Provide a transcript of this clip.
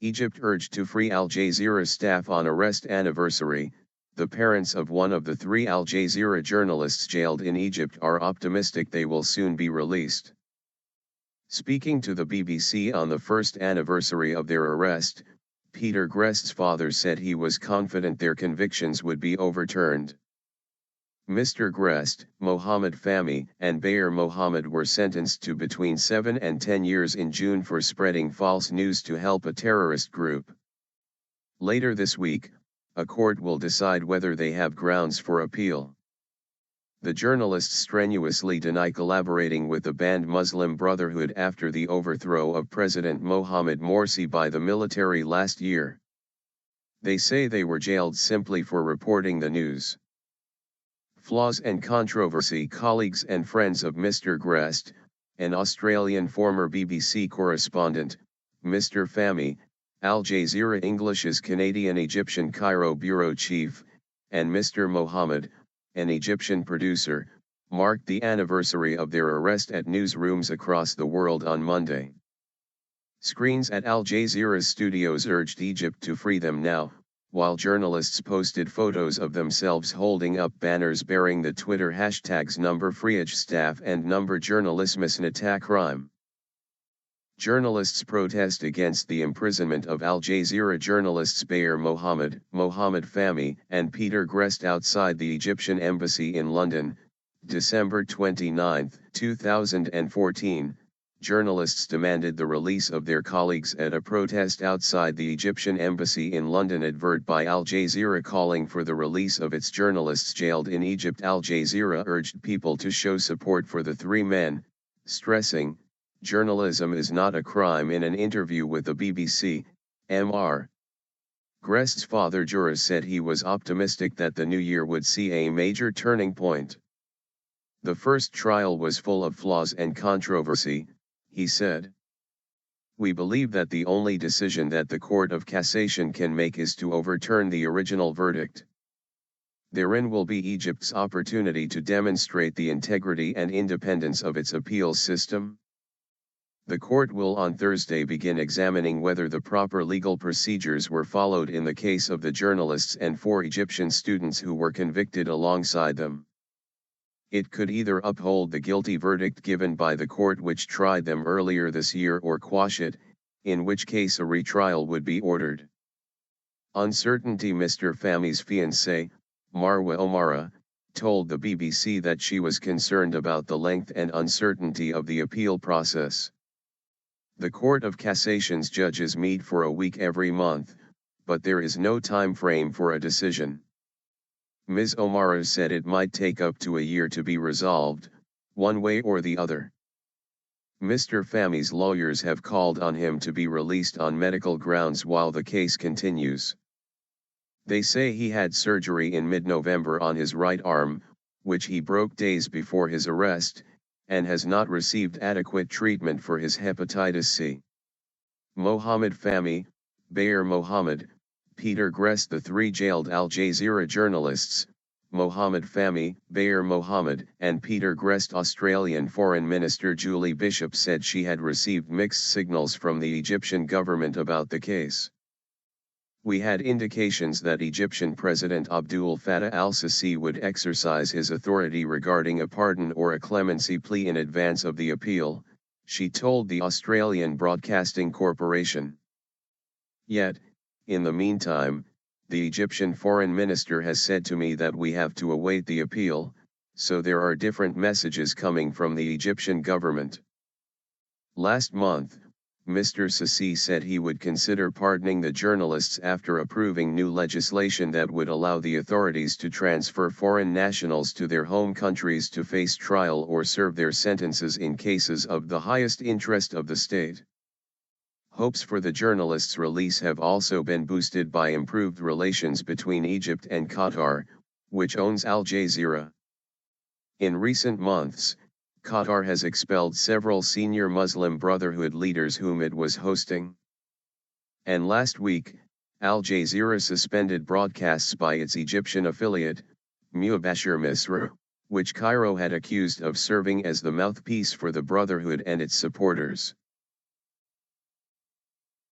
Egypt urged to free al-Jazeera staff on arrest anniversary. The parents of one of the 3 al-Jazeera journalists jailed in Egypt are optimistic they will soon be released. Speaking to the BBC on the first anniversary of their arrest, Peter Greste's father said he was confident their convictions would be overturned. Mr. Greste, Mohamed Fahmy, and Bayer Mohamed were sentenced to between 7 and 10 years in June for spreading false news to help a terrorist group. Later this week, a court will decide whether they have grounds for appeal. The journalists strenuously deny collaborating with the banned Muslim Brotherhood after the overthrow of President Mohammed Morsi by the military last year. They say they were jailed simply for reporting the news. Flaws and controversy. Colleagues and friends of Mr. Greste, an Australian former BBC correspondent, Mr. Fahmy, Al Jazeera English's Canadian-Egyptian Cairo bureau chief, and Mr. Mohamed, an Egyptian producer, marked the anniversary of their arrest at newsrooms across the world on Monday. Screens at Al Jazeera's studios urged Egypt to free them now, while journalists posted photos of themselves holding up banners bearing the Twitter hashtags #FreeEjStaff and #Journalismusnatacrime. Journalists protest against the imprisonment of Al Jazeera journalists Bayer Mohamed, Mohamed Fahmy, and Peter Greste outside the Egyptian embassy in London, December 29, 2014. Journalists demanded the release of their colleagues at a protest outside the Egyptian embassy in London. Advert by Al Jazeera calling for the release of its journalists jailed in Egypt. Al Jazeera urged people to show support for the 3 men, stressing, "Journalism is not a crime." In an interview with the BBC, Mr. Greste's father Juras said he was optimistic that the new year would see a major turning point. "The first trial was full of flaws and controversy," he said. "We believe that the only decision that the Court of Cassation can make is to overturn the original verdict. Therein will be Egypt's opportunity to demonstrate the integrity and independence of its appeals system. The court will on Thursday begin examining whether the proper legal procedures were followed in the case of the journalists and 4 Egyptian students who were convicted alongside them. It could either uphold the guilty verdict given by the court which tried them earlier this year or quash it, in which case a retrial would be ordered." Uncertainty. Mr. Fahmy's fiancée, Marwa Omara, told the BBC that she was concerned about the length and uncertainty of the appeal process. "The Court of Cassation's judges meet for a week every month, but there is no time frame for a decision. Ms. Omara said it might take up to a year to be resolved, one way or the other." Mr. Fahmy's lawyers have called on him to be released on medical grounds while the case continues. They say he had surgery in mid-November on his right arm, which he broke days before his arrest, and has not received adequate treatment for his hepatitis C. Mohamed Fahmy, Bayer Mohamed, Peter Greste. The 3 jailed Al Jazeera journalists, Mohamed Fahmy, Bayer Mohamed, and Peter Greste. Australian Foreign Minister Julie Bishop said she had received mixed signals from the Egyptian government about the case. "We had indications that Egyptian President Abdul Fattah al-Sisi would exercise his authority regarding a pardon or a clemency plea in advance of the appeal," she told the Australian Broadcasting Corporation. "Yet, in the meantime, the Egyptian foreign minister has said to me that we have to await the appeal, so there are different messages coming from the Egyptian government." Last month, Mr. Sisi said he would consider pardoning the journalists after approving new legislation that would allow the authorities to transfer foreign nationals to their home countries to face trial or serve their sentences in cases of the highest interest of the state. Hopes for the journalists' release have also been boosted by improved relations between Egypt and Qatar, which owns Al Jazeera. In recent months, Qatar has expelled several senior Muslim Brotherhood leaders whom it was hosting. And last week, Al Jazeera suspended broadcasts by its Egyptian affiliate, Mubashir Misr, which Cairo had accused of serving as the mouthpiece for the Brotherhood and its supporters.